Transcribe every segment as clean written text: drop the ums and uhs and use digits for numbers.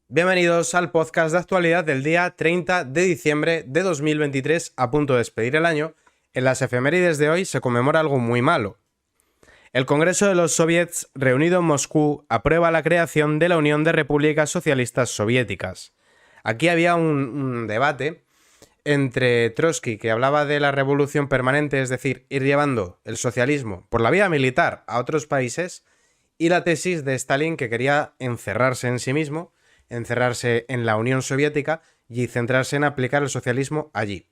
Bienvenidos al podcast de actualidad del día 30 de diciembre de 2023, a punto de despedir el año. En las efemérides de hoy se conmemora algo muy malo. El Congreso de los Soviets, reunido en Moscú, aprueba la creación de la Unión de Repúblicas Socialistas Soviéticas. Aquí había un debate entre Trotsky, que hablaba de la revolución permanente, es decir, ir llevando el socialismo por la vía militar a otros países, y la tesis de Stalin, que quería encerrarse en sí mismo, encerrarse en la Unión Soviética y centrarse en aplicar el socialismo allí.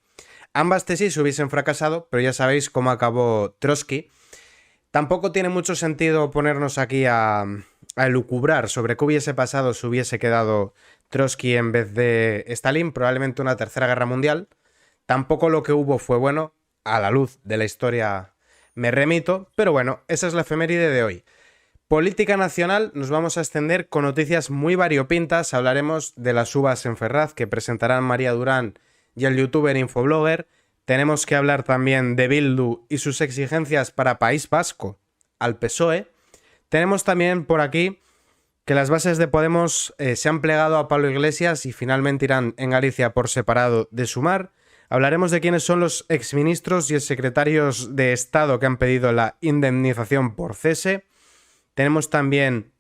Ambas tesis hubiesen fracasado, pero ya sabéis cómo acabó Trotsky. Tampoco tiene mucho sentido ponernos aquí a elucubrar sobre qué hubiese pasado si hubiese quedado Trotsky en vez de Stalin, probablemente una tercera guerra mundial. Tampoco lo que hubo fue bueno, a la luz de la historia me remito, pero bueno, esa es la efeméride de hoy. Política nacional, nos vamos a extender con noticias muy variopintas. Hablaremos de las uvas en Ferraz que presentarán María Durán y el youtuber Infoblogger. Tenemos que hablar también de Bildu y sus exigencias para País Vasco al PSOE. Tenemos también por aquí que las bases de Podemos se han plegado a Pablo Iglesias y finalmente irán en Galicia por separado de Sumar. Hablaremos de quiénes son los exministros y exsecretarios de Estado que han pedido la indemnización por cese. Tenemos también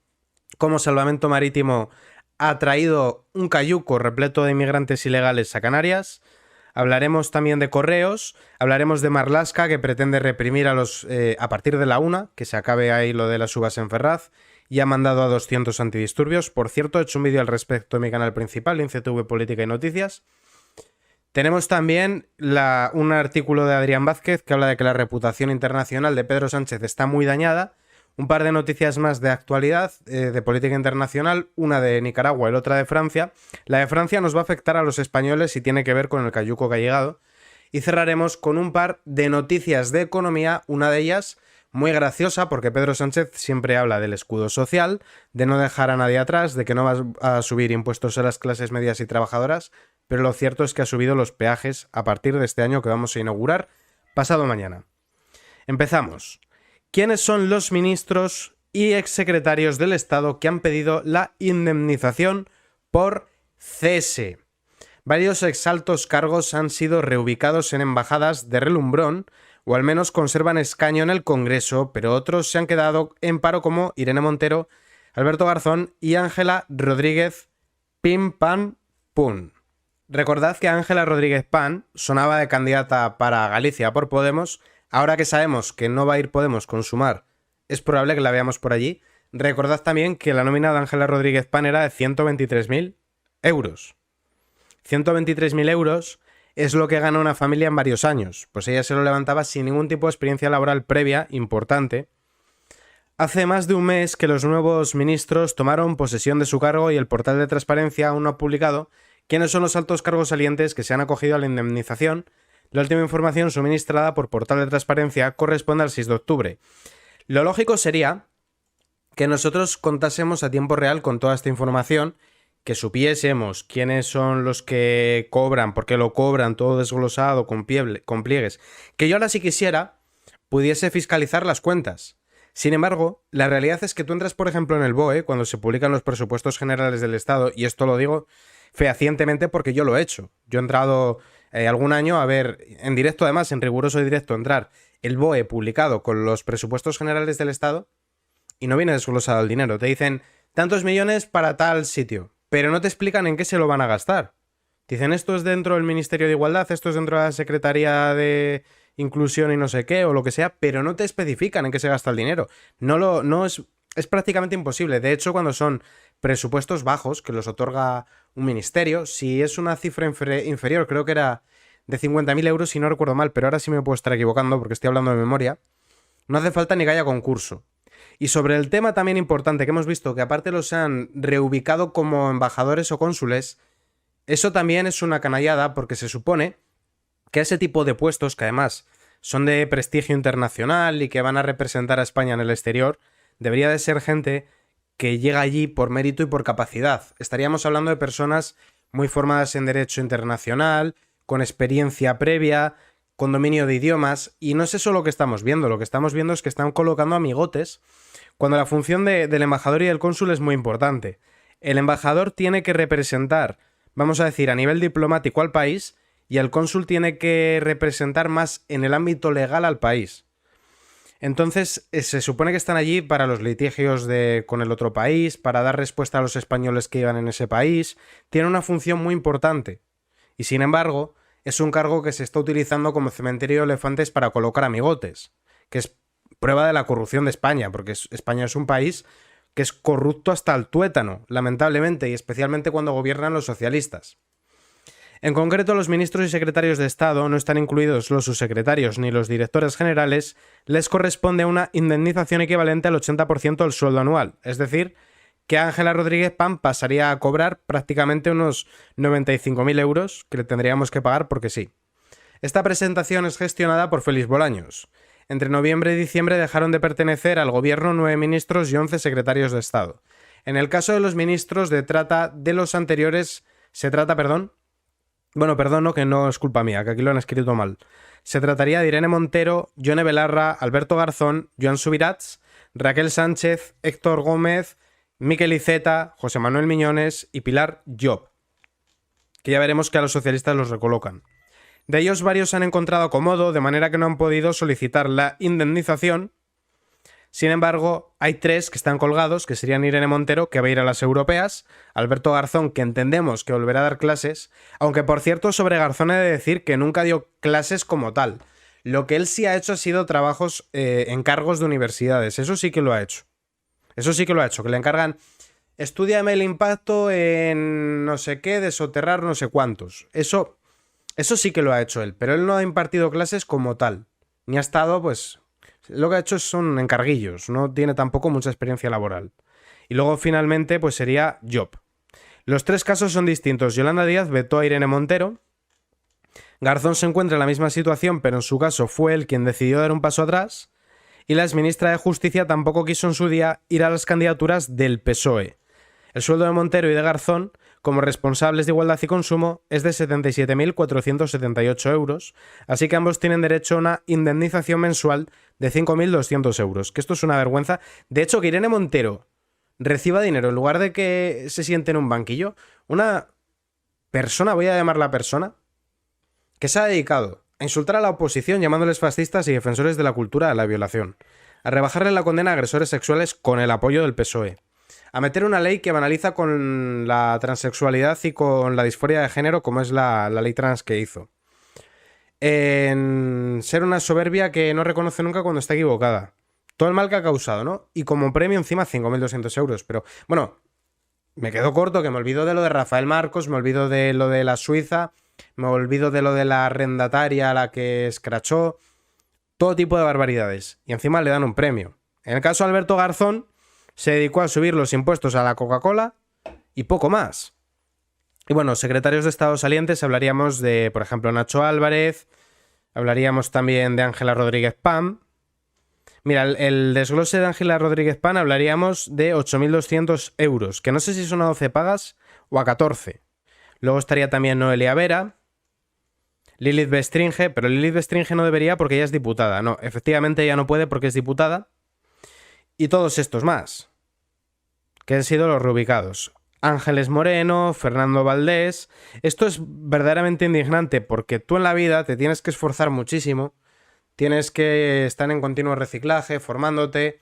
cómo Salvamento Marítimo ha traído un cayuco repleto de inmigrantes ilegales a Canarias. Hablaremos también de Correos, hablaremos de Marlaska, que pretende reprimir a partir de la 1, que se acabe ahí lo de las uvas en Ferraz, y ha mandado a 200 antidisturbios. Por cierto, he hecho un vídeo al respecto en mi canal principal, InceTV Política y Noticias. Tenemos también un artículo de Adrián Vázquez que habla de que la reputación internacional de Pedro Sánchez está muy dañada. Un par de noticias más de actualidad, de política internacional, una de Nicaragua y la otra de Francia. La de Francia nos va a afectar a los españoles y tiene que ver con el cayuco que ha llegado. Y cerraremos con un par de noticias de economía, una de ellas muy graciosa porque Pedro Sánchez siempre habla del escudo social, de no dejar a nadie atrás, de que no va a subir impuestos a las clases medias y trabajadoras, pero lo cierto es que ha subido los peajes a partir de este año que vamos a inaugurar pasado mañana. Empezamos. ¿Quiénes son los ministros y exsecretarios del Estado que han pedido la indemnización por cese? Varios exaltos cargos han sido reubicados en embajadas de relumbrón, o al menos conservan escaño en el Congreso, pero otros se han quedado en paro como Irene Montero, Alberto Garzón y Ángela Rodríguez Pim Pam Pum. Recordad que Ángela Rodríguez Pan sonaba de candidata para Galicia por Podemos. Ahora que sabemos que no va a ir Podemos con Sumar, es probable que la veamos por allí. Recordad también que la nómina de Ángela Rodríguez Pan era de 123.000 euros. 123.000 euros es lo que gana una familia en varios años, pues ella se lo levantaba sin ningún tipo de experiencia laboral previa importante. Hace más de un mes que los nuevos ministros tomaron posesión de su cargo y el portal de transparencia aún no ha publicado quiénes son los altos cargos salientes que se han acogido a la indemnización. La última información suministrada por Portal de Transparencia corresponde al 6 de octubre. Lo lógico sería que nosotros contásemos a tiempo real con toda esta información, que supiésemos quiénes son los que cobran, por qué lo cobran, todo desglosado, con pliegues. Que yo ahora, si quisiera, pudiese fiscalizar las cuentas. Sin embargo, la realidad es que tú entras, por ejemplo, en el BOE, cuando se publican los presupuestos generales del Estado, y esto lo digo fehacientemente porque yo lo he hecho. Yo he entrado algún año a ver, en directo además, en riguroso directo, entrar el BOE publicado con los presupuestos generales del Estado y no viene desglosado el dinero. Te dicen tantos millones para tal sitio, pero no te explican en qué se lo van a gastar. Te dicen esto es dentro del Ministerio de Igualdad, esto es dentro de la Secretaría de Inclusión y no sé qué, o lo que sea, pero no te especifican en qué se gasta el dinero. Es prácticamente imposible. De hecho, cuando son presupuestos bajos, que los otorga un ministerio, si es una cifra inferior, creo que era de 50.000 euros, si no recuerdo mal, pero ahora sí me puedo estar equivocando porque estoy hablando de memoria, no hace falta ni que haya concurso. Y sobre el tema también importante que hemos visto, que aparte los han reubicado como embajadores o cónsules, eso también es una canallada porque se supone que ese tipo de puestos, que además son de prestigio internacional y que van a representar a España en el exterior, debería de ser gente que llega allí por mérito y por capacidad. Estaríamos hablando de personas muy formadas en derecho internacional, con experiencia previa, con dominio de idiomas, y no es eso lo que estamos viendo. Lo que estamos viendo es que están colocando amigotes cuando la función del embajador y del cónsul es muy importante. El embajador tiene que representar, vamos a decir, a nivel diplomático al país, y el cónsul tiene que representar más en el ámbito legal al país. Entonces, se supone que están allí para los litigios con el otro país, para dar respuesta a los españoles que iban en ese país. Tiene una función muy importante. Y sin embargo, es un cargo que se está utilizando como cementerio de elefantes para colocar amigotes, que es prueba de la corrupción de España, porque España es un país que es corrupto hasta el tuétano, lamentablemente, y especialmente cuando gobiernan los socialistas. En concreto, los ministros y secretarios de Estado, no están incluidos los subsecretarios ni los directores generales, les corresponde una indemnización equivalente al 80% del sueldo anual, es decir, que Ángela Rodríguez Pam pasaría a cobrar prácticamente unos 95.000 euros que le tendríamos que pagar porque sí. Esta presentación es gestionada por Félix Bolaños. Entre noviembre y diciembre dejaron de pertenecer al gobierno 9 ministros y 11 secretarios de Estado. En el caso de los ministros se trata, no, que no es culpa mía, que aquí lo han escrito mal. Se trataría de Irene Montero, Yone Belarra, Alberto Garzón, Joan Subirats, Raquel Sánchez, Héctor Gómez, Miquel Iceta, José Manuel Miñones y Pilar Llop, que ya veremos que a los socialistas los recolocan. De ellos varios se han encontrado acomodo, de manera que no han podido solicitar la indemnización. Sin embargo, hay 3 que están colgados, que serían Irene Montero, que va a ir a las europeas, Alberto Garzón, que entendemos que volverá a dar clases, aunque por cierto sobre Garzón he de decir que nunca dio clases como tal. Lo que él sí ha hecho ha sido trabajos, encargos de universidades, eso sí que lo ha hecho. Eso sí que lo ha hecho, que le encargan, estúdiame el impacto en no sé qué, de soterrar no sé cuántos. Eso sí que lo ha hecho él, pero él no ha impartido clases como tal, ni ha estado, pues... Lo que ha hecho son encarguillos, no tiene tampoco mucha experiencia laboral. Y luego finalmente pues sería Job. Los 3 casos son distintos. Yolanda Díaz vetó a Irene Montero. Garzón se encuentra en la misma situación, pero en su caso fue él quien decidió dar un paso atrás. Y la exministra de Justicia tampoco quiso en su día ir a las candidaturas del PSOE. El sueldo de Montero y de Garzón, como responsables de Igualdad y Consumo, es de 77.478 euros, así que ambos tienen derecho a una indemnización mensual de 5.200 euros, que esto es una vergüenza. De hecho, que Irene Montero reciba dinero en lugar de que se siente en un banquillo, una persona, voy a llamarla persona, que se ha dedicado a insultar a la oposición llamándoles fascistas y defensores de la cultura de la violación, a rebajarle la condena a agresores sexuales con el apoyo del PSOE, a meter una ley que banaliza con la transexualidad y con la disforia de género, como es la ley trans que hizo. En ser una soberbia que no reconoce nunca cuando está equivocada. Todo el mal que ha causado, ¿no? Y como premio encima 5.200 euros. Pero, bueno, me quedo corto, que me olvido de lo de Rafael Marcos, me olvido de lo de la Suiza, me olvido de lo de la arrendataria a la que escrachó. Todo tipo de barbaridades. Y encima le dan un premio. En el caso de Alberto Garzón, se dedicó a subir los impuestos a la Coca-Cola y poco más. Y bueno, secretarios de Estado salientes hablaríamos de, por ejemplo, Nacho Álvarez, hablaríamos también de Ángela Rodríguez Pam. Mira, el desglose de Ángela Rodríguez Pam hablaríamos de 8.200 euros, que no sé si son a 12 pagas o a 14. Luego estaría también Noelia Vera, Lilith Bestringe, pero Lilith Bestringe no debería porque ella es diputada. No, efectivamente ella no puede porque es diputada. Y todos estos más, que han sido los reubicados. Ángeles Moreno, Fernando Valdés. Esto es verdaderamente indignante porque tú en la vida te tienes que esforzar muchísimo, tienes que estar en continuo reciclaje, formándote,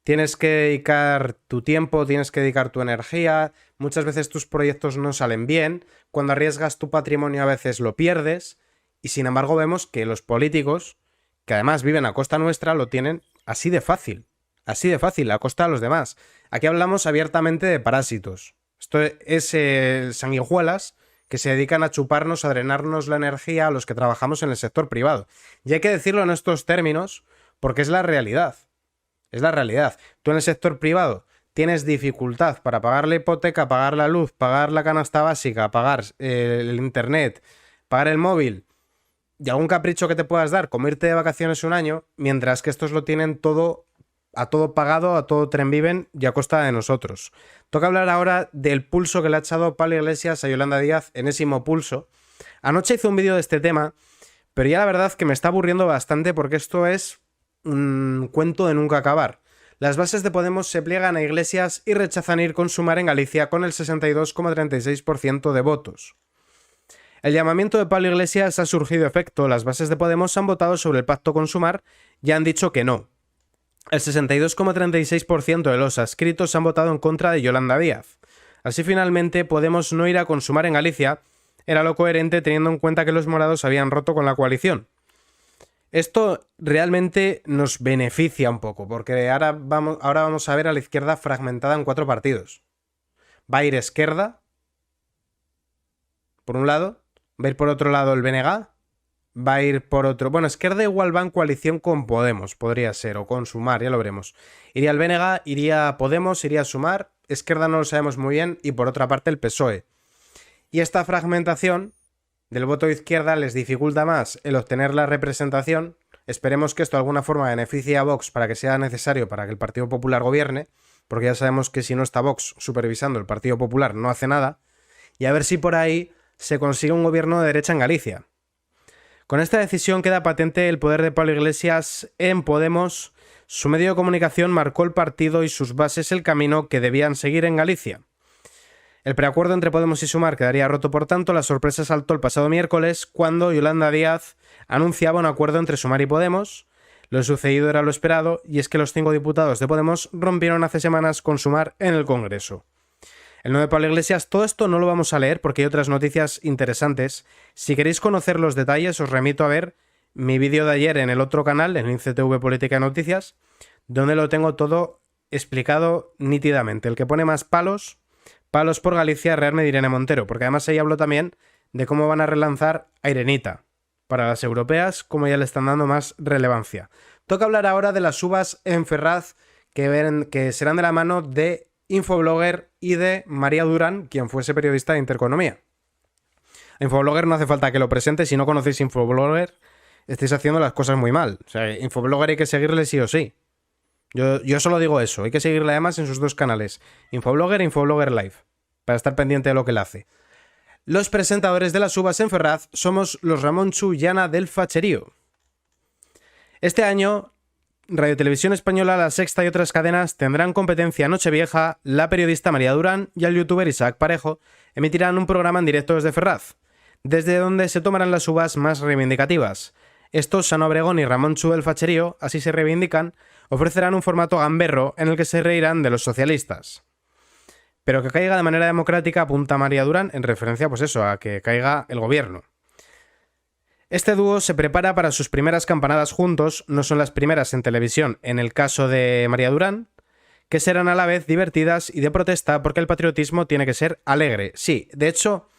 tienes que dedicar tu tiempo, tienes que dedicar tu energía, muchas veces tus proyectos no salen bien, cuando arriesgas tu patrimonio a veces lo pierdes, y sin embargo vemos que los políticos, que además viven a costa nuestra, lo tienen así de fácil, a costa de los demás. Aquí hablamos abiertamente de parásitos. Esto es sanguijuelas que se dedican a chuparnos, a drenarnos la energía a los que trabajamos en el sector privado. Y hay que decirlo en estos términos porque es la realidad. Es la realidad. Tú en el sector privado tienes dificultad para pagar la hipoteca, pagar la luz, pagar la canasta básica, pagar el internet, pagar el móvil y algún capricho que te puedas dar, como irte de vacaciones un año, mientras que estos lo tienen todo a todo pagado, a todo tren viven y a costa de nosotros. Toca hablar ahora del pulso que le ha echado Pablo Iglesias a Yolanda Díaz, enésimo pulso. Anoche hice un vídeo de este tema, pero ya la verdad que me está aburriendo bastante porque esto es un cuento de nunca acabar. Las bases de Podemos se pliegan a Iglesias y rechazan ir con Sumar en Galicia con el 62,36% de votos. El llamamiento de Pablo Iglesias ha surgido efecto. Las bases de Podemos han votado sobre el pacto con Sumar y han dicho que no. El 62,36% de los adscritos han votado en contra de Yolanda Díaz. Así finalmente Podemos no irá con Sumar en Galicia. Era lo coherente teniendo en cuenta que los morados habían roto con la coalición. Esto realmente nos beneficia un poco, porque ahora vamos a ver a la izquierda fragmentada en 4 partidos. Va a ir Esquerda, por un lado, va a ir por otro lado el BNG, va a ir por otro... Bueno, Esquerda igual va en coalición con Podemos, podría ser, o con Sumar, ya lo veremos. Iría el BNG, iría Podemos, iría Sumar, Esquerda no lo sabemos muy bien, y por otra parte el PSOE. Y esta fragmentación del voto de izquierda les dificulta más el obtener la representación. Esperemos que esto de alguna forma beneficie a Vox para que sea necesario para que el Partido Popular gobierne, porque ya sabemos que si no está Vox supervisando el Partido Popular no hace nada, y a ver si por ahí se consigue un gobierno de derecha en Galicia. Con esta decisión queda patente el poder de Pablo Iglesias en Podemos. Su medio de comunicación marcó el partido y sus bases el camino que debían seguir en Galicia. El preacuerdo entre Podemos y Sumar quedaría roto, por tanto. La sorpresa saltó el pasado miércoles cuando Yolanda Díaz anunciaba un acuerdo entre Sumar y Podemos. Lo sucedido era lo esperado, y es que los 5 diputados de Podemos rompieron hace semanas con Sumar en el Congreso. El no de Pablo Iglesias, todo esto no lo vamos a leer porque hay otras noticias interesantes. Si queréis conocer los detalles, os remito a ver mi vídeo de ayer en el otro canal, en INCTV Política y Noticias, donde lo tengo todo explicado nítidamente. El que pone más palos por Galicia, Rearme de Irene Montero, porque además ahí hablo también de cómo van a relanzar a Irenita para las europeas, como ya le están dando más relevancia. Toca hablar ahora de las uvas en Ferraz, que serán de la mano de Infoblogger y de María Durán, quien fuese periodista de Intereconomía. Infoblogger no hace falta que lo presente. Si no conocéis Infoblogger, estáis haciendo las cosas muy mal. O sea, Infoblogger hay que seguirle sí o sí. Yo solo digo eso. Hay que seguirle además en sus 2 canales, Infoblogger e Infoblogger Live, para estar pendiente de lo que le hace. Los presentadores de las uvas en Ferraz somos los Ramón Chu y Ana del Facherío. Este año, Radio Televisión Española, La Sexta y otras cadenas tendrán competencia Nochevieja. La periodista María Durán y el youtuber Isaac Parejo emitirán un programa en directo desde Ferraz, desde donde se tomarán las uvas más reivindicativas. Estos, Ana Obregón y Ramón Chu del Facherío, así se reivindican, ofrecerán un formato gamberro en el que se reirán de los socialistas. Pero que caiga de manera democrática, apunta María Durán, en referencia pues eso, a que caiga el gobierno. Este dúo se prepara para sus primeras campanadas juntos. No son las primeras en televisión en el caso de María Durán, que serán a la vez divertidas y de protesta, porque el patriotismo tiene que ser alegre. Sí, de hecho,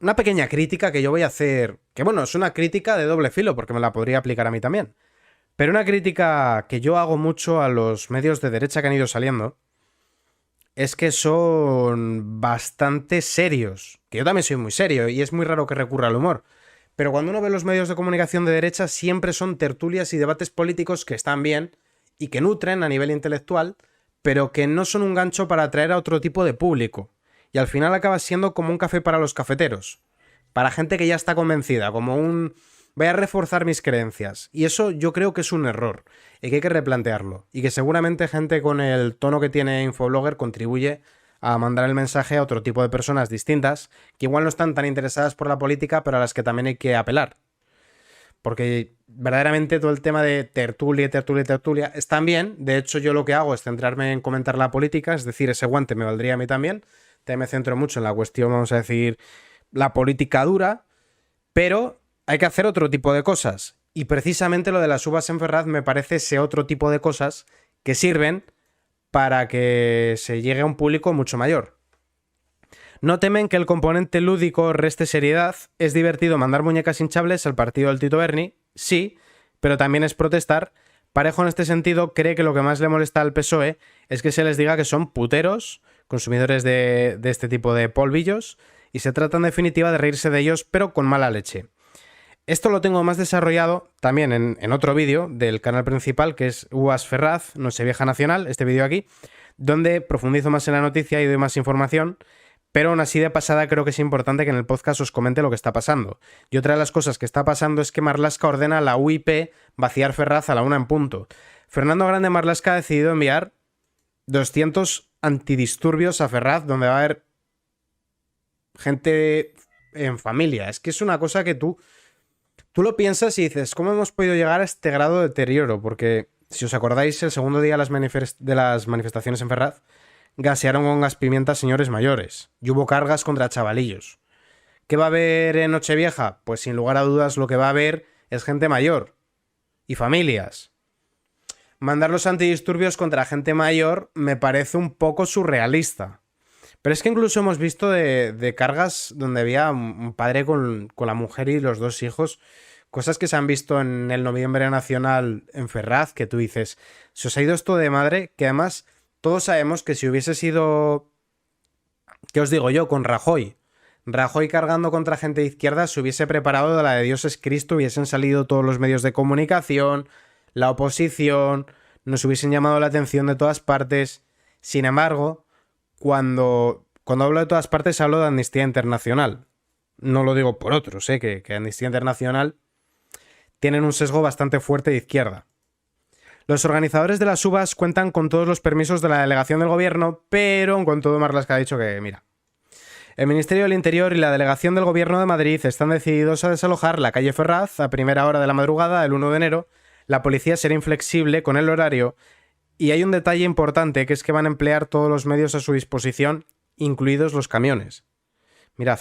una pequeña crítica que yo voy a hacer, que bueno, es una crítica de doble filo porque me la podría aplicar a mí también, pero una crítica que yo hago mucho a los medios de derecha que han ido saliendo, es que son bastante serios, que yo también soy muy serio y es muy raro que recurra al humor. Pero cuando uno ve los medios de comunicación de derecha, siempre son tertulias y debates políticos que están bien y que nutren a nivel intelectual, pero que no son un gancho para atraer a otro tipo de público. Y al final acaba siendo como un café para los cafeteros, para gente que ya está convencida, como un voy a reforzar mis creencias. Y eso yo creo que es un error y que hay que replantearlo. Y que seguramente gente con el tono que tiene Infoblogger contribuye a mandar el mensaje a otro tipo de personas distintas, que igual no están tan interesadas por la política, pero a las que también hay que apelar. Porque verdaderamente todo el tema de tertulia están bien. De hecho, yo lo que hago es centrarme en comentar la política, es decir, ese guante me valdría a mí también. Te me centro mucho en la cuestión, vamos a decir, la política dura, pero hay que hacer otro tipo de cosas. Y precisamente lo de las uvas en Ferraz me parece ese otro tipo de cosas que sirven para que se llegue a un público mucho mayor. No temen que el componente lúdico reste seriedad. Es divertido mandar muñecas hinchables al partido del Tito Berni, sí, pero también es protestar. Parejo en este sentido cree que lo que más le molesta al PSOE es que se les diga que son puteros, consumidores de este tipo de polvillos, y se trata en definitiva de reírse de ellos, pero con mala leche. Esto lo tengo más desarrollado también en otro vídeo del canal principal, que es Uvas Ferraz, Nochevieja Nacional, este vídeo aquí, donde profundizo más en la noticia y doy más información, pero aún así de pasada creo que es importante que en el podcast os comente lo que está pasando. Y otra de las cosas que está pasando es que Marlaska ordena a la UIP vaciar Ferraz a la 1 en punto. Fernando Grande Marlaska ha decidido enviar 200 antidisturbios a Ferraz, donde va a haber gente en familia. Es que es una cosa que tú lo piensas y dices, ¿cómo hemos podido llegar a este grado de deterioro? Porque, si os acordáis, el segundo día de las manifestaciones en Ferraz, gasearon con gas pimienta señores mayores y hubo cargas contra chavalillos. ¿Qué va a haber en Nochevieja? Pues sin lugar a dudas lo que va a haber es gente mayor y familias. Mandar los antidisturbios contra gente mayor me parece un poco surrealista. Pero es que incluso hemos visto de cargas donde había un padre con la mujer y los dos hijos, cosas que se han visto en el Noviembre Nacional en Ferraz, que tú dices, se os ha ido esto de madre, que además todos sabemos que si hubiese sido, ¿qué os digo yo?, con Rajoy cargando contra gente de izquierda, se hubiese preparado de la de Dios es Cristo, hubiesen salido todos los medios de comunicación, la oposición, nos hubiesen llamado la atención de todas partes. Sin embargo, cuando hablo de todas partes hablo de Amnistía Internacional. No lo digo por otros, que Amnistía Internacional tienen un sesgo bastante fuerte de izquierda. Los organizadores de las uvas cuentan con todos los permisos de la delegación del gobierno, pero con todo Marlaska ha dicho que, mira, el Ministerio del Interior y la delegación del Gobierno de Madrid están decididos a desalojar la calle Ferraz a primera hora de la madrugada del 1 de enero. La policía será inflexible con el horario y hay un detalle importante, que es que van a emplear todos los medios a su disposición, incluidos los camiones. Mirad,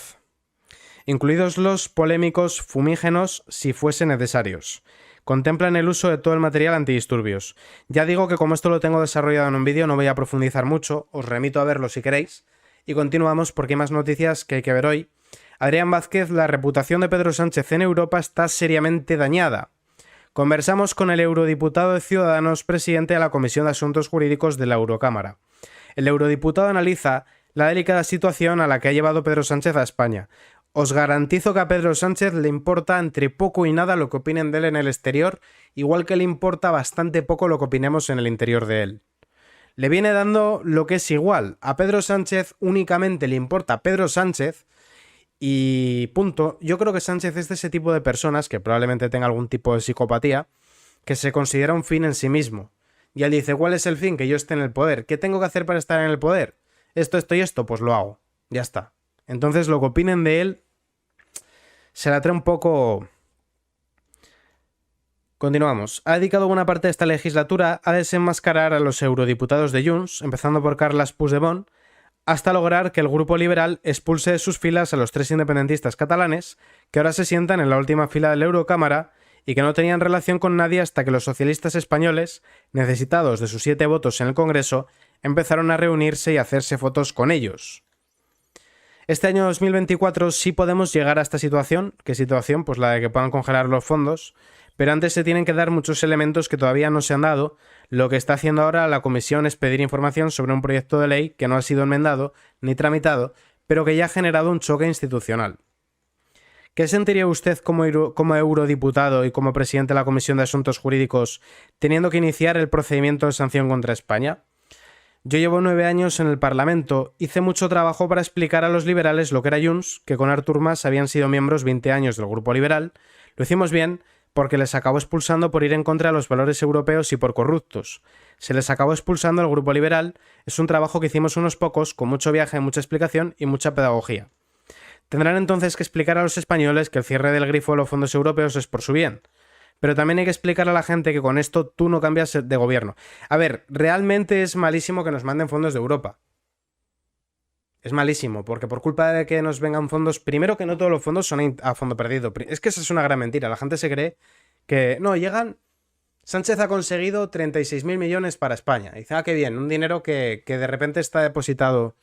incluidos los polémicos fumígenos si fuesen necesarios. Contemplan el uso de todo el material antidisturbios. Ya digo que como esto lo tengo desarrollado en un vídeo no voy a profundizar mucho, os remito a verlo si queréis. Y continuamos porque hay más noticias que hay que ver hoy. Adrián Vázquez, la reputación de Pedro Sánchez en Europa está seriamente dañada. Conversamos con el eurodiputado de Ciudadanos, presidente de la Comisión de Asuntos Jurídicos de la Eurocámara. El eurodiputado analiza la delicada situación a la que ha llevado Pedro Sánchez a España. Os garantizo que a Pedro Sánchez le importa entre poco y nada lo que opinen de él en el exterior, igual que le importa bastante poco lo que opinemos en el interior de él. Le viene dando lo que es igual. A Pedro Sánchez únicamente le importa Pedro Sánchez y punto. Yo creo que Sánchez es de ese tipo de personas, que probablemente tenga algún tipo de psicopatía, que se considera un fin en sí mismo. Y él dice, ¿cuál es el fin? Que yo esté en el poder. ¿Qué tengo que hacer para estar en el poder? Esto y esto, pues lo hago. Ya está. Entonces lo que opinen de él se la trae un poco... Continuamos. Ha dedicado buena parte de esta legislatura a desenmascarar a los eurodiputados de Junts, empezando por Carles Puigdemont, hasta lograr que el grupo liberal expulse de sus filas a los 3 independentistas catalanes, que ahora se sientan en la última fila de la Eurocámara y que no tenían relación con nadie hasta que los socialistas españoles, necesitados de sus 7 votos en el Congreso, empezaron a reunirse y a hacerse fotos con ellos. Este año 2024 sí podemos llegar a esta situación. ¿Qué situación? Pues la de que puedan congelar los fondos. Pero antes se tienen que dar muchos elementos que todavía no se han dado. Lo que está haciendo ahora la comisión es pedir información sobre un proyecto de ley que no ha sido enmendado ni tramitado, pero que ya ha generado un choque institucional. ¿Qué sentiría usted como eurodiputado y como presidente de la Comisión de Asuntos Jurídicos teniendo que iniciar el procedimiento de sanción contra España? Yo llevo 9 años en el Parlamento, hice mucho trabajo para explicar a los liberales lo que era Junts, que con Artur Mas habían sido miembros 20 años del Grupo Liberal. Lo hicimos bien, porque les acabó expulsando por ir en contra de los valores europeos y por corruptos. Se les acabó expulsando al Grupo Liberal. Es un trabajo que hicimos unos pocos, con mucho viaje, mucha explicación y mucha pedagogía. Tendrán entonces que explicar a los españoles que el cierre del grifo de los fondos europeos es por su bien. Pero también hay que explicar a la gente que con esto tú no cambias de gobierno. A ver, realmente es malísimo que nos manden fondos de Europa. Es malísimo, porque por culpa de que nos vengan fondos... Primero, que no todos los fondos son a fondo perdido. Es que esa es una gran mentira. La gente se cree que... No, llegan... Sánchez ha conseguido 36.000 millones para España. Y dice, qué bien, un dinero que de repente está depositado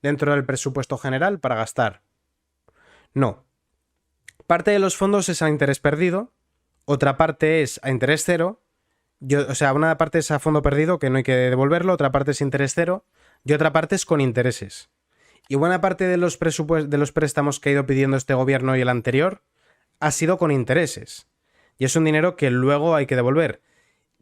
dentro del presupuesto general para gastar. No. Parte de los fondos es a interés perdido, otra parte es a interés cero. Una parte es a fondo perdido, que no hay que devolverlo, otra parte es interés cero y otra parte es con intereses. Y buena parte de los préstamos que ha ido pidiendo este gobierno y el anterior ha sido con intereses. Y es un dinero que luego hay que devolver.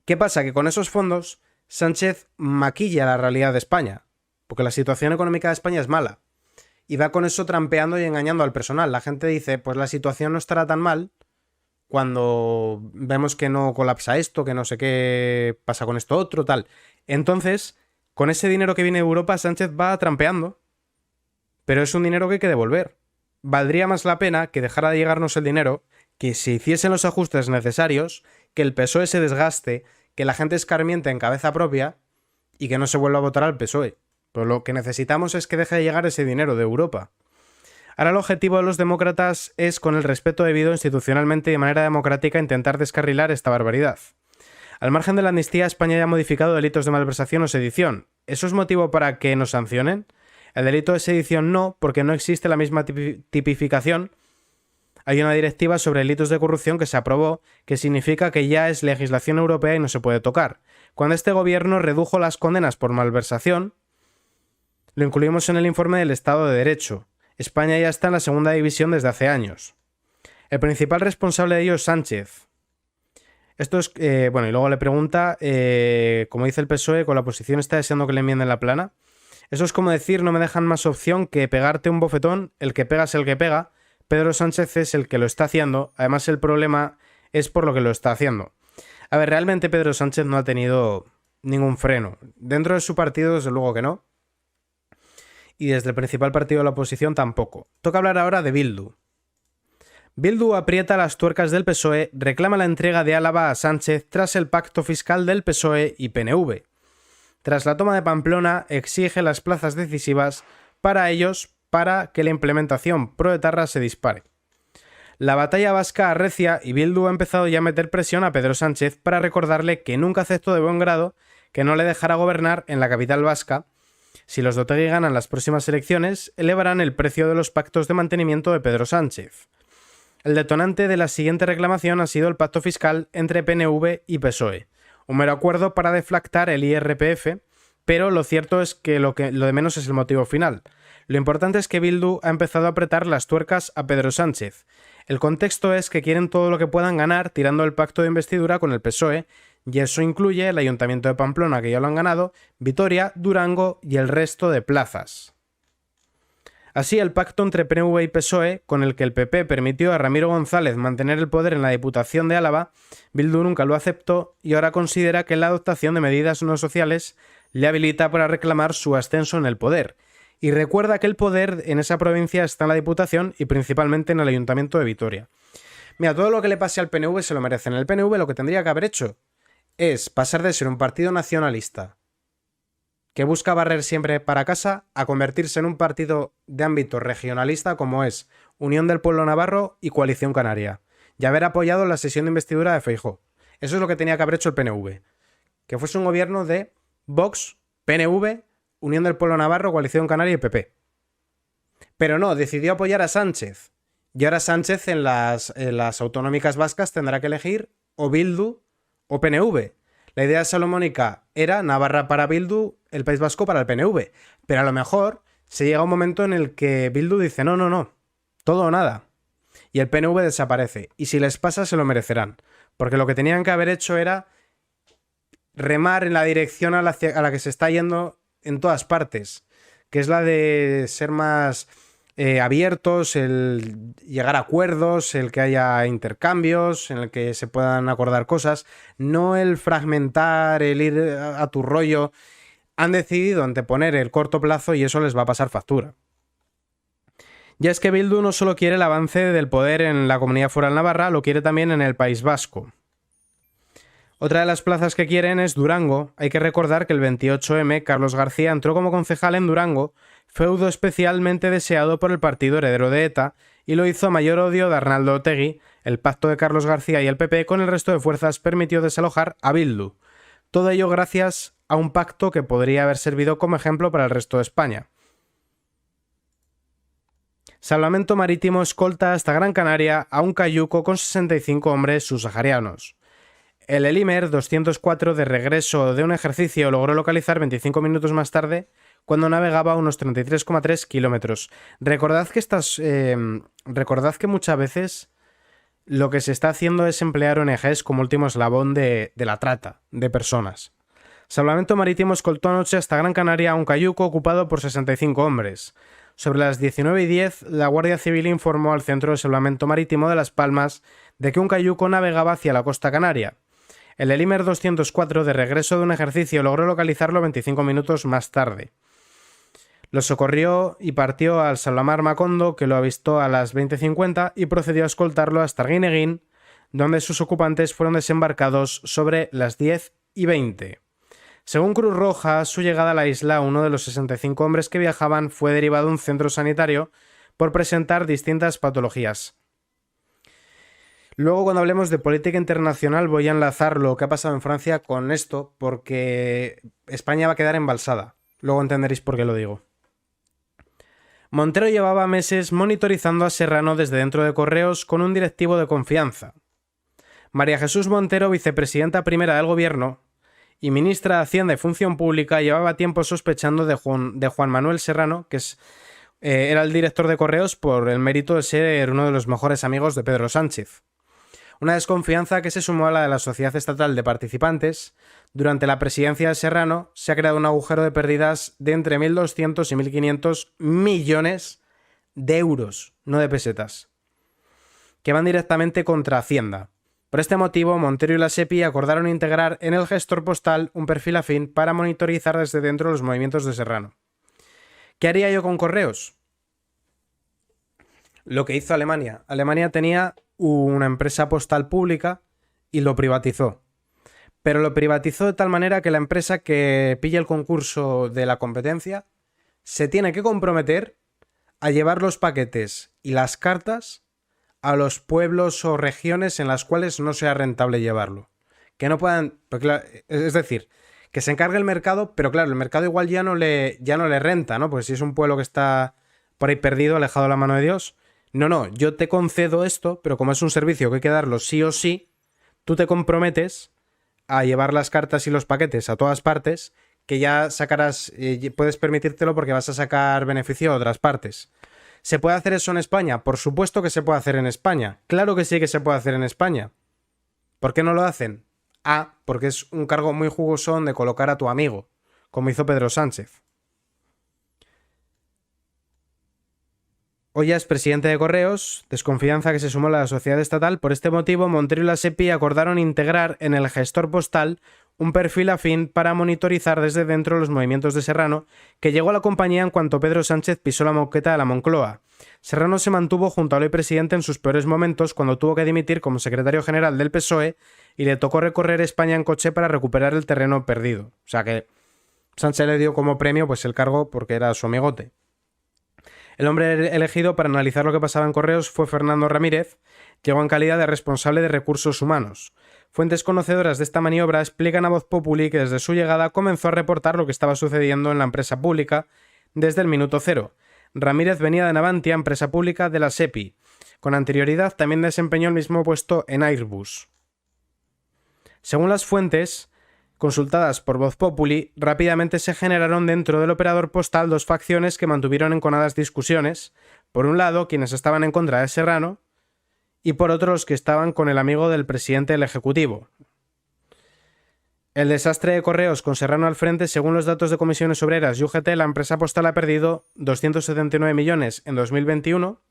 ¿Qué pasa? Que con esos fondos Sánchez maquilla la realidad de España, porque la situación económica de España es mala. Y va con eso trampeando y engañando al personal. La gente dice, pues la situación no estará tan mal, cuando vemos que no colapsa esto, que no sé qué pasa con esto otro, tal. Entonces, con ese dinero que viene de Europa, Sánchez va trampeando, pero es un dinero que hay que devolver. Valdría más la pena que dejara de llegarnos el dinero, que se hiciesen los ajustes necesarios, que el PSOE se desgaste, que la gente escarmiente en cabeza propia y que no se vuelva a votar al PSOE. Pero lo que necesitamos es que deje de llegar ese dinero de Europa. Ahora el objetivo de los demócratas es, con el respeto debido institucionalmente y de manera democrática, intentar descarrilar esta barbaridad. Al margen de la amnistía, España ya ha modificado delitos de malversación o sedición. ¿Eso es motivo para que nos sancionen? El delito de sedición no, porque no existe la misma tipificación. Hay una directiva sobre delitos de corrupción que se aprobó, que significa que ya es legislación europea y no se puede tocar. Cuando este gobierno redujo las condenas por malversación, lo incluimos en el informe del Estado de Derecho. España ya está en la segunda división desde hace años. El principal responsable de ello es Sánchez. Esto es, y luego le pregunta, como dice el PSOE, con la oposición está deseando que le enmienden la plana. Eso es como decir, no me dejan más opción que pegarte un bofetón, el que pega es el que pega. Pedro Sánchez es el que lo está haciendo, además el problema es por lo que lo está haciendo. A ver, realmente Pedro Sánchez no ha tenido ningún freno. Dentro de su partido, desde luego que no. Y desde el principal partido de la oposición tampoco. Toca hablar ahora de Bildu. Bildu aprieta las tuercas del PSOE, reclama la entrega de Álava a Sánchez tras el pacto fiscal del PSOE y PNV. Tras la toma de Pamplona, exige las plazas decisivas para ellos para que la implementación proetarra se dispare. La batalla vasca arrecia y Bildu ha empezado ya a meter presión a Pedro Sánchez para recordarle que nunca aceptó de buen grado que no le dejara gobernar en la capital vasca. Si los de Otegi ganan las próximas elecciones, elevarán el precio de los pactos de mantenimiento de Pedro Sánchez. El detonante de la siguiente reclamación ha sido el pacto fiscal entre PNV y PSOE, un mero acuerdo para deflactar el IRPF, pero lo cierto es que lo de menos es el motivo final. Lo importante es que Bildu ha empezado a apretar las tuercas a Pedro Sánchez. El contexto es que quieren todo lo que puedan ganar tirando el pacto de investidura con el PSOE, y eso incluye el Ayuntamiento de Pamplona, que ya lo han ganado, Vitoria, Durango y el resto de plazas. Así, el pacto entre PNV y PSOE, con el que el PP permitió a Ramiro González mantener el poder en la Diputación de Álava, Bildu nunca lo aceptó y ahora considera que la adoptación de medidas no sociales le habilita para reclamar su ascenso en el poder. Y recuerda que el poder en esa provincia está en la Diputación y principalmente en el Ayuntamiento de Vitoria. Mira, todo lo que le pase al PNV se lo merecen. El PNV lo que tendría que haber hecho es pasar de ser un partido nacionalista que busca barrer siempre para casa a convertirse en un partido de ámbito regionalista como es Unión del Pueblo Navarro y Coalición Canaria, y haber apoyado la sesión de investidura de Feijóo. Eso es lo que tenía que haber hecho el PNV. Que fuese un gobierno de Vox, PNV, Unión del Pueblo Navarro, Coalición Canaria y PP. Pero no, decidió apoyar a Sánchez. Y ahora Sánchez en las autonómicas vascas tendrá que elegir o Bildu o PNV. La idea salomónica era Navarra para Bildu, el País Vasco para el PNV. Pero a lo mejor se llega un momento en el que Bildu dice no, todo o nada. Y el PNV desaparece. Y si les pasa se lo merecerán. Porque lo que tenían que haber hecho era remar en la dirección a la que se está yendo en todas partes. Que es la de ser más abiertos, el llegar a acuerdos, el que haya intercambios, en el que se puedan acordar cosas, no el fragmentar, el ir a tu rollo. Han decidido anteponer el corto plazo y eso les va a pasar factura. Ya es que Bildu no solo quiere el avance del poder en la Comunidad Foral Navarra, lo quiere también en el País Vasco. Otra de las plazas que quieren es Durango. Hay que recordar que el 28M Carlos García entró como concejal en Durango, feudo especialmente deseado por el partido heredero de ETA, y lo hizo a mayor odio de Arnaldo Otegi. El pacto de Carlos García y el PP con el resto de fuerzas permitió desalojar a Bildu. Todo ello gracias a un pacto que podría haber servido como ejemplo para el resto de España. Salvamento marítimo escolta hasta Gran Canaria a un cayuco con 65 hombres subsaharianos. El Elimer 204, de regreso de un ejercicio, logró localizar 25 minutos más tarde cuando navegaba a unos 33,3 kilómetros. Recordad que muchas veces lo que se está haciendo es emplear ONGs como último eslabón de la trata de personas. Salvamento marítimo escoltó anoche hasta Gran Canaria a un cayuco ocupado por 65 hombres. Sobre las 19:10, la Guardia Civil informó al Centro de Salvamento Marítimo de Las Palmas de que un cayuco navegaba hacia la costa canaria. El Helimer 204, de regreso de un ejercicio, logró localizarlo 25 minutos más tarde. Lo socorrió y partió al Salvamar Macondo, que lo avistó a las 20:50 y procedió a escoltarlo hasta Arguineguín, donde sus ocupantes fueron desembarcados sobre las 10:20. Según Cruz Roja, a su llegada a la isla, uno de los 65 hombres que viajaban fue derivado a un centro sanitario por presentar distintas patologías. Luego, cuando hablemos de política internacional, voy a enlazar lo que ha pasado en Francia con esto, porque España va a quedar embalsada. Luego entenderéis por qué lo digo. Montero llevaba meses monitorizando a Serrano desde dentro de Correos con un directivo de confianza. María Jesús Montero, vicepresidenta primera del gobierno y ministra de Hacienda y Función Pública, llevaba tiempo sospechando de Juan Manuel Serrano, que era el director de Correos por el mérito de ser uno de los mejores amigos de Pedro Sánchez. Una desconfianza que se sumó a la de la Sociedad Estatal de Participantes. Durante la presidencia de Serrano se ha creado un agujero de pérdidas de entre 1.200 y 1.500 millones de euros, no de pesetas, que van directamente contra Hacienda. Por este motivo, Montero y la SEPI acordaron integrar en el gestor postal un perfil afín para monitorizar desde dentro los movimientos de Serrano. ¿Qué haría yo con Correos? Lo que hizo Alemania. Alemania tenía una empresa postal pública y lo privatizó. Pero lo privatizó de tal manera que la empresa que pille el concurso de la competencia se tiene que comprometer a llevar los paquetes y las cartas a los pueblos o regiones en las cuales no sea rentable llevarlo. Que no puedan... Es decir, que se encargue el mercado, pero claro, el mercado igual ya no le renta, ¿no? Pues si es un pueblo que está por ahí perdido, alejado de la mano de Dios. No, yo te concedo esto, pero como es un servicio que hay que darlo sí o sí, tú te comprometes a llevar las cartas y los paquetes a todas partes, que ya sacarás, puedes permitírtelo porque vas a sacar beneficio a otras partes. ¿Se puede hacer eso en España? Por supuesto que se puede hacer en España. Claro que sí que se puede hacer en España. ¿Por qué no lo hacen? Porque es un cargo muy jugoso donde colocar a tu amigo, como hizo Pedro Sánchez. Hoy ya es presidente de Correos, desconfianza que se sumó a la sociedad estatal. Por este motivo, Montero y la SEPI acordaron integrar en el gestor postal un perfil afín para monitorizar desde dentro los movimientos de Serrano, que llegó a la compañía en cuanto Pedro Sánchez pisó la moqueta de la Moncloa. Serrano se mantuvo junto al hoy presidente en sus peores momentos, cuando tuvo que dimitir como secretario general del PSOE y le tocó recorrer España en coche para recuperar el terreno perdido. O sea que Sánchez le dio como premio pues el cargo porque era su amigote. El hombre elegido para analizar lo que pasaba en Correos fue Fernando Ramírez. Llegó en calidad de responsable de recursos humanos. Fuentes conocedoras de esta maniobra explican a Voz Populi que desde su llegada comenzó a reportar lo que estaba sucediendo en la empresa pública desde el minuto cero. Ramírez venía de Navantia, empresa pública de la SEPI. Con anterioridad también desempeñó el mismo puesto en Airbus. Según las fuentes consultadas por Voz Populi, rápidamente se generaron dentro del operador postal dos facciones que mantuvieron enconadas discusiones. Por un lado, quienes estaban en contra de Serrano, y por otro, los que estaban con el amigo del presidente del Ejecutivo. El desastre de Correos con Serrano al frente, según los datos de Comisiones Obreras y UGT, la empresa postal ha perdido 279 millones en 2021,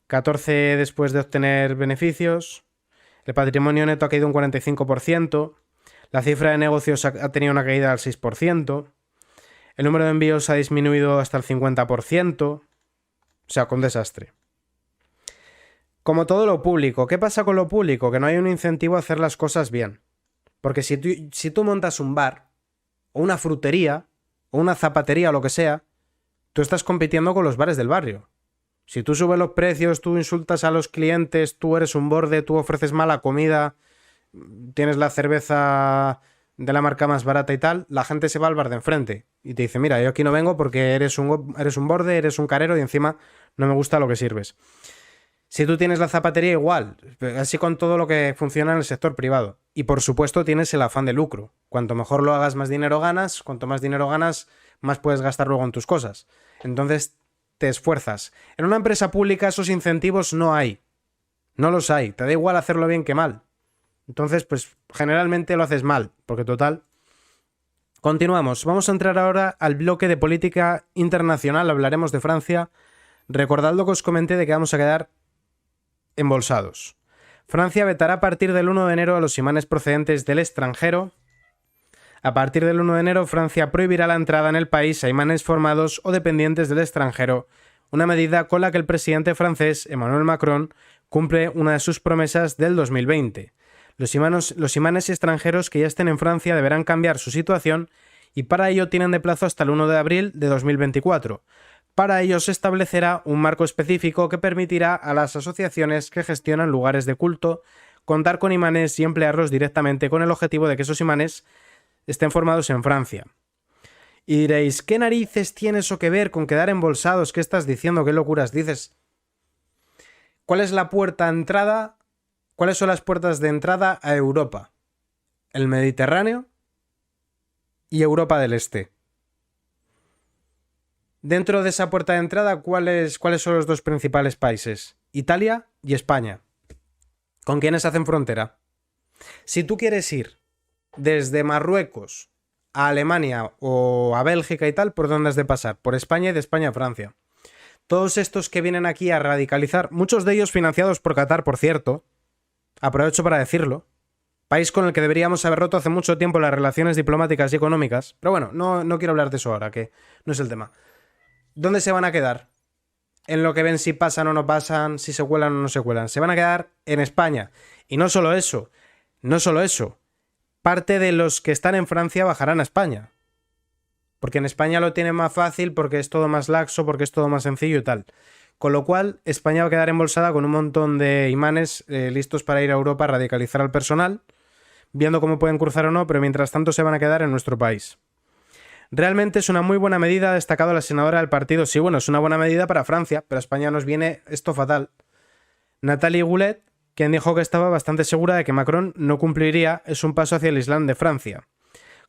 14 después de obtener beneficios, el patrimonio neto ha caído un 45%, la cifra de negocios ha tenido una caída del 6%, el número de envíos ha disminuido hasta el 50%, o sea, con desastre. Como todo lo público, ¿qué pasa con lo público? Que no hay un incentivo a hacer las cosas bien. Porque si tú montas un bar, o una frutería, o una zapatería, o lo que sea, tú estás compitiendo con los bares del barrio. Si tú subes los precios, tú insultas a los clientes, tú eres un borde, tú ofreces mala comida, tienes la cerveza de la marca más barata y tal, la gente se va al bar de enfrente y te dice, mira, yo aquí no vengo porque eres un borde, eres un carero y encima no me gusta lo que sirves. Si tú tienes la zapatería, igual, así con todo lo que funciona en el sector privado. Y por supuesto tienes el afán de lucro. Cuanto mejor lo hagas, más dinero ganas. Cuanto más dinero ganas, más puedes gastar luego en tus cosas. Entonces te esfuerzas. En una empresa pública esos incentivos no hay. No los hay. Te da igual hacerlo bien que mal. Entonces, pues generalmente lo haces mal, porque total, Continuamos. Vamos a entrar ahora al bloque de política internacional. Hablaremos de Francia. Recordad lo que os comenté de que vamos a quedar embolsados. Francia vetará a partir del 1 de enero a los imanes procedentes del extranjero. A partir del 1 de enero, Francia prohibirá la entrada en el país a imanes formados o dependientes del extranjero, una medida con la que el presidente francés, Emmanuel Macron, cumple una de sus promesas del 2020. Los imanes extranjeros que ya estén en Francia deberán cambiar su situación y para ello tienen de plazo hasta el 1 de abril de 2024. Para ello se establecerá un marco específico que permitirá a las asociaciones que gestionan lugares de culto contar con imanes y emplearlos directamente con el objetivo de que esos imanes estén formados en Francia. Y diréis, ¿qué narices tiene eso que ver con quedar embolsados? ¿Qué estás diciendo? ¿Qué locuras dices? ¿Cuál es la puerta de entrada? ¿Cuáles son las puertas de entrada a Europa? El Mediterráneo y Europa del Este. Dentro de esa puerta de entrada, ¿cuáles son los dos principales países? Italia y España. ¿Con quiénes hacen frontera? Si tú quieres ir desde Marruecos a Alemania o a Bélgica y tal, ¿por dónde has de pasar? Por España y de España a Francia. Todos estos que vienen aquí a radicalizar, muchos de ellos financiados por Qatar, por cierto, aprovecho para decirlo, país con el que deberíamos haber roto hace mucho tiempo las relaciones diplomáticas y económicas, pero bueno, no quiero hablar de eso ahora, que no es el tema. ¿Dónde se van a quedar? En lo que ven si pasan o no pasan, si se cuelan o no se cuelan. Se van a quedar en España. Y no solo eso, parte de los que están en Francia bajarán a España. Porque en España lo tienen más fácil, porque es todo más laxo, porque es todo más sencillo y tal. Con lo cual, España va a quedar embolsada con un montón de imanes listos para ir a Europa a radicalizar al personal, viendo cómo pueden cruzar o no, pero mientras tanto se van a quedar en nuestro país. Realmente es una muy buena medida, ha destacado la senadora del partido. Sí, bueno, es una buena medida para Francia, pero a España nos viene esto fatal. Nathalie Goulet, quien dijo que estaba bastante segura de que Macron no cumpliría, es un paso hacia el Islam de Francia.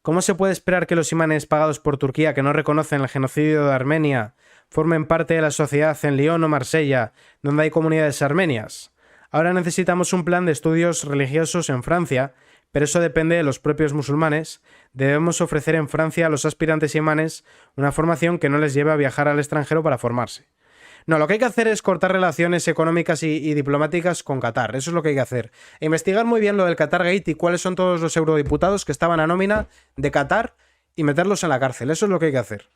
¿Cómo se puede esperar que los imanes pagados por Turquía que no reconocen el genocidio de Armenia formen parte de la sociedad en Lyon o Marsella, donde hay comunidades armenias? Ahora necesitamos un plan de estudios religiosos en Francia, pero eso depende de los propios musulmanes. Debemos ofrecer en Francia a los aspirantes imanes una formación que no les lleve a viajar al extranjero para formarse. No, lo que hay que hacer es cortar relaciones económicas y diplomáticas con Qatar. Eso es lo que hay que hacer. E investigar muy bien lo del Qatar Gate y cuáles son todos los eurodiputados que estaban a nómina de Qatar y meterlos en la cárcel. Eso es lo que hay que hacer.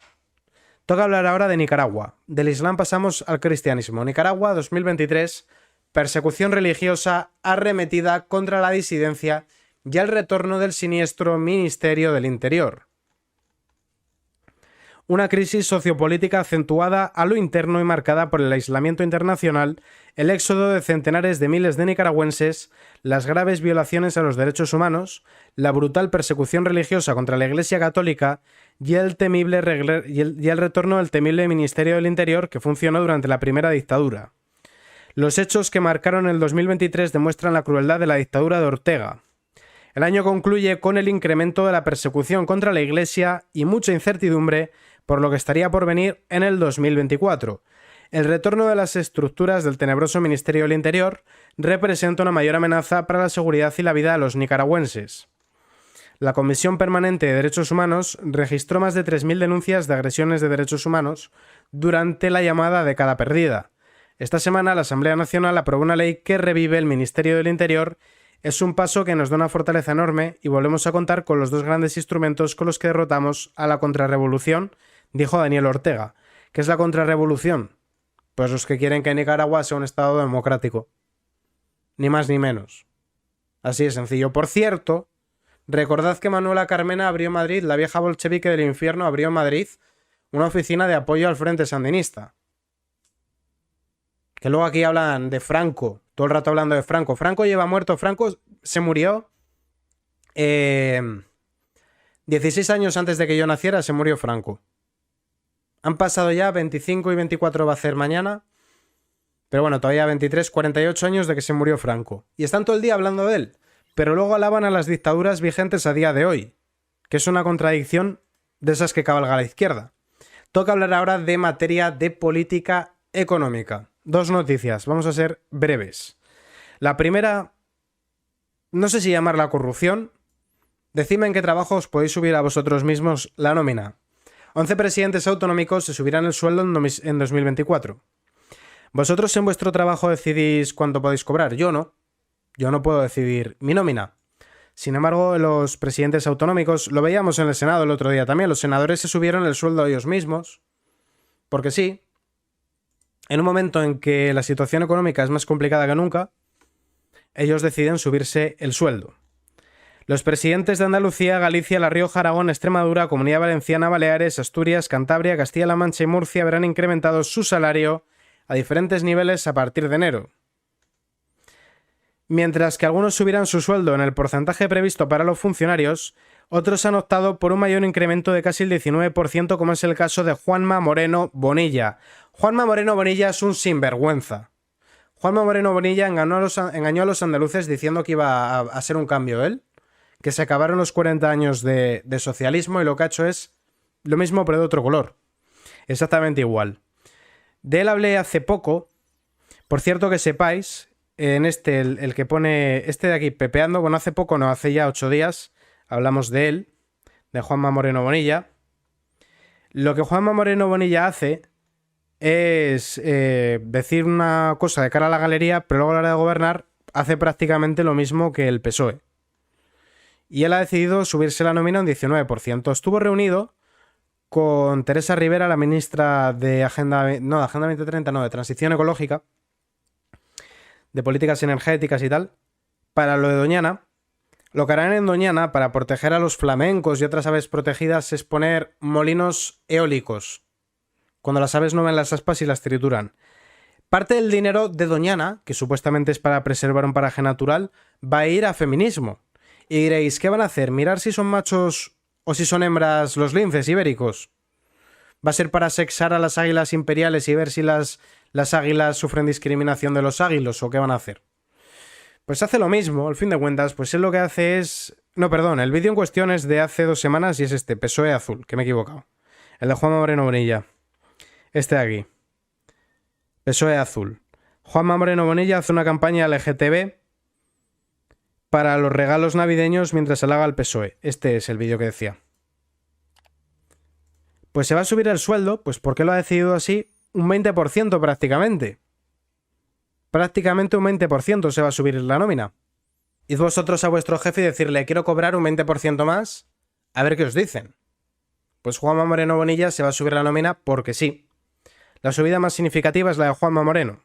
Toca hablar ahora de Nicaragua. Del Islam pasamos al cristianismo. Nicaragua, 2023, persecución religiosa arremetida contra la disidencia y el retorno del siniestro Ministerio del Interior. Una crisis sociopolítica acentuada a lo interno y marcada por el aislamiento internacional, el éxodo de centenares de miles de nicaragüenses, las graves violaciones a los derechos humanos, la brutal persecución religiosa contra la Iglesia Católica y el retorno del temible Ministerio del Interior que funcionó durante la primera dictadura. Los hechos que marcaron el 2023 demuestran la crueldad de la dictadura de Ortega. El año concluye con el incremento de la persecución contra la Iglesia y mucha incertidumbre por lo que estaría por venir en el 2024. El retorno de las estructuras del tenebroso Ministerio del Interior representa una mayor amenaza para la seguridad y la vida de los nicaragüenses. La Comisión Permanente de Derechos Humanos registró más de 3.000 denuncias de agresiones de derechos humanos durante la llamada década perdida. Esta semana la Asamblea Nacional aprobó una ley que revive el Ministerio del Interior. Es un paso que nos da una fortaleza enorme y volvemos a contar con los dos grandes instrumentos con los que derrotamos a la contrarrevolución, dijo Daniel Ortega. ¿Qué es la contrarrevolución? Pues los que quieren que Nicaragua sea un estado democrático. Ni más ni menos. Así de sencillo. Por cierto, recordad que Manuela Carmena abrió en Madrid, la vieja bolchevique del infierno, abrió en Madrid una oficina de apoyo al Frente Sandinista. Que luego aquí hablan de Franco, todo el rato hablando de Franco. Franco lleva muerto, Franco se murió 16 años antes de que yo naciera, se murió Franco. Han pasado ya 25 y 24 va a ser mañana, pero bueno, todavía 23, 48 años de que se murió Franco. Y están todo el día hablando de él, pero luego alaban a las dictaduras vigentes a día de hoy, que es una contradicción de esas que cabalga la izquierda. Toca hablar ahora de materia de política económica. Dos noticias, vamos a ser breves. La primera, no sé si llamarla corrupción, Decidme en qué trabajo os podéis subir a vosotros mismos la nómina. 11 presidentes autonómicos se subirán el sueldo en 2024. ¿Vosotros en vuestro trabajo decidís cuánto podéis cobrar? Yo no. Yo no puedo decidir mi nómina. Sin embargo, los presidentes autonómicos, lo veíamos en el Senado el otro día también, los senadores se subieron el sueldo a ellos mismos. Porque sí, en un momento en que la situación económica es más complicada que nunca, ellos deciden subirse el sueldo. Los presidentes de Andalucía, Galicia, La Rioja, Aragón, Extremadura, Comunidad Valenciana, Baleares, Asturias, Cantabria, Castilla-La Mancha y Murcia verán incrementado su salario a diferentes niveles a partir de enero. Mientras que algunos subirán su sueldo en el porcentaje previsto para los funcionarios, otros han optado por un mayor incremento de casi el 19%, como es el caso de Juanma Moreno Bonilla. Juanma Moreno Bonilla es un sinvergüenza. Juanma Moreno Bonilla engañó a los andaluces diciendo que iba a ser un cambio él, que se acabaron los 40 años de socialismo y lo que ha hecho es lo mismo pero de otro color. Exactamente igual. De él hablé hace poco. Por cierto, que sepáis, en el que pone este de aquí, Pepeando, bueno, hace poco, no, hace ya 8 días, hablamos de él, de Juanma Moreno Bonilla. Lo que Juanma Moreno Bonilla hace es decir una cosa de cara a la galería, pero luego a la hora de gobernar hace prácticamente lo mismo que el PSOE. Y él ha decidido subirse la nómina un 19%. Estuvo reunido con Teresa Rivera, la ministra de Agenda 2030, no, de Transición Ecológica, de Políticas Energéticas y tal, para lo de Doñana. Lo que harán en Doñana para proteger a los flamencos y otras aves protegidas es poner molinos eólicos, cuando las aves no ven las aspas y las trituran. Parte del dinero de Doñana, que supuestamente es para preservar un paraje natural, va a ir a feminismo. Y diréis, ¿qué van a hacer? ¿Mirar si son machos o si son hembras los linces ibéricos? ¿Va a ser para sexar a las águilas imperiales y ver si las águilas sufren discriminación de los águilos o qué van a hacer? Pues hace lo mismo, al fin de cuentas, pues él lo que hace es... No, perdón, el vídeo en cuestión es de hace 2 semanas y es este, PSOE azul, que me he equivocado. El de Juanma Moreno Bonilla. Este de aquí. PSOE azul. Juanma Moreno Bonilla hace una campaña LGTB para los regalos navideños mientras halaga al PSOE. Este es el vídeo que decía. Pues se va a subir el sueldo, pues ¿por qué lo ha decidido así? Un 20% prácticamente. Prácticamente un 20% se va a subir la nómina. Id vosotros a vuestro jefe y decirle, quiero cobrar un 20% más, a ver qué os dicen. Pues Juanma Moreno Bonilla se va a subir la nómina porque sí. La subida más significativa es la de Juanma Moreno.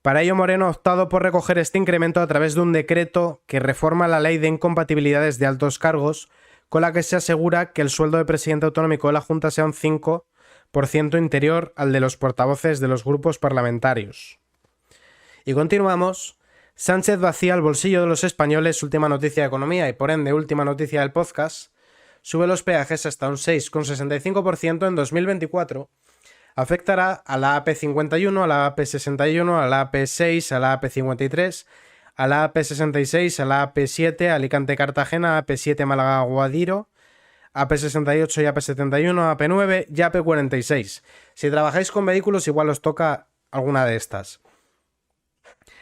Para ello, Moreno ha optado por recoger este incremento a través de un decreto que reforma la ley de incompatibilidades de altos cargos, con la que se asegura que el sueldo de presidente autonómico de la Junta sea un 5% inferior al de los portavoces de los grupos parlamentarios. Y continuamos. Sánchez vacía el bolsillo de los españoles, última noticia de economía y por ende última noticia del podcast. Sube los peajes hasta un 6,65% en 2024. Afectará a la AP51, a la AP61, a la AP6, a la AP53, a la AP66, a la AP7, Alicante-Cartagena, AP7 Málaga-Guadiro, AP68 y AP71, AP9 y AP46. Si trabajáis con vehículos, igual os toca alguna de estas.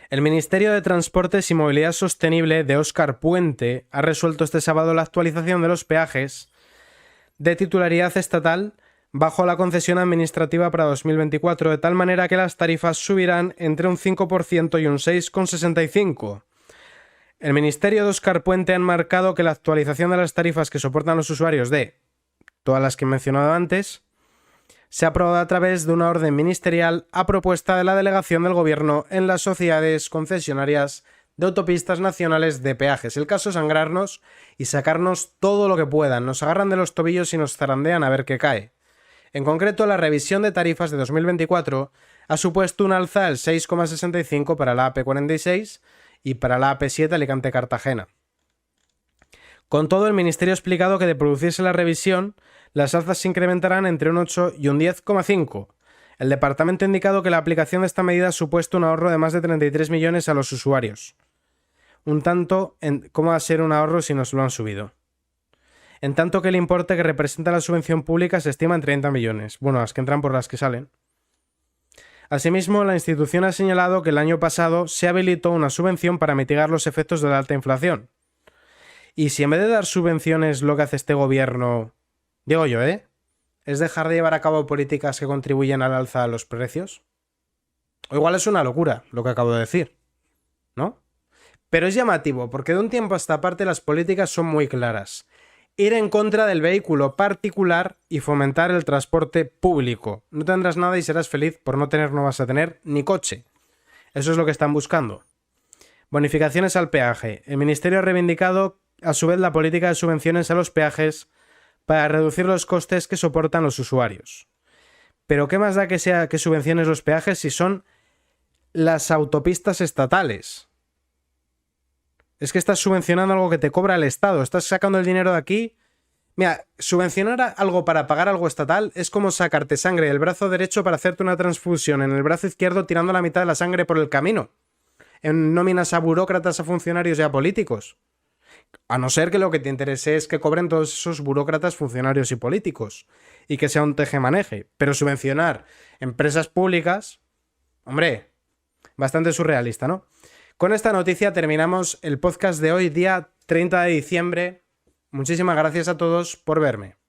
El Ministerio de Transportes y Movilidad Sostenible de Óscar Puente ha resuelto este sábado la actualización de los peajes de titularidad estatal bajo la concesión administrativa para 2024, de tal manera que las tarifas subirán entre un 5% y un 6,65%. El Ministerio de Óscar Puente ha enmarcado que la actualización de las tarifas que soportan los usuarios de todas las que he mencionado antes se ha aprobado a través de una orden ministerial a propuesta de la delegación del Gobierno en las sociedades concesionarias de autopistas nacionales de peajes. El caso es sangrarnos y sacarnos todo lo que puedan. Nos agarran de los tobillos y nos zarandean a ver qué cae. En concreto, la revisión de tarifas de 2024 ha supuesto un alza del 6,65% para la AP46 y para la AP7 Alicante-Cartagena. Con todo, el Ministerio ha explicado que de producirse la revisión, las alzas se incrementarán entre un 8 y un 10,5%. El departamento ha indicado que la aplicación de esta medida ha supuesto un ahorro de más de 33 millones a los usuarios. Un tanto, ¿cómo va a ser un ahorro si nos lo han subido? En tanto que el importe que representa la subvención pública se estima en 30 millones. Bueno, las que entran por las que salen. Asimismo, la institución ha señalado que el año pasado se habilitó una subvención para mitigar los efectos de la alta inflación. Y si en vez de dar subvenciones lo que hace este gobierno, digo yo, es dejar de llevar a cabo políticas que contribuyen al alza de los precios. O igual es una locura lo que acabo de decir, ¿no? Pero es llamativo, porque de un tiempo a esta parte las políticas son muy claras. Ir en contra del vehículo particular y fomentar el transporte público. No tendrás nada y serás feliz, por no tener no vas a tener ni coche. Eso es lo que están buscando. Bonificaciones al peaje. El Ministerio ha reivindicado a su vez la política de subvenciones a los peajes para reducir los costes que soportan los usuarios. Pero ¿qué más da que subvenciones los peajes si son las autopistas estatales? Es que estás subvencionando algo que te cobra el Estado. Estás sacando el dinero de aquí. Mira, subvencionar algo para pagar algo estatal es como sacarte sangre del brazo derecho para hacerte una transfusión en el brazo izquierdo tirando la mitad de la sangre por el camino. En nóminas a burócratas, a funcionarios y a políticos. A no ser que lo que te interese es que cobren todos esos burócratas, funcionarios y políticos. Y que sea un tejemaneje. Pero subvencionar empresas públicas, hombre, bastante surrealista, ¿no? Con esta noticia terminamos el podcast de hoy, día 30 de diciembre. Muchísimas gracias a todos por verme.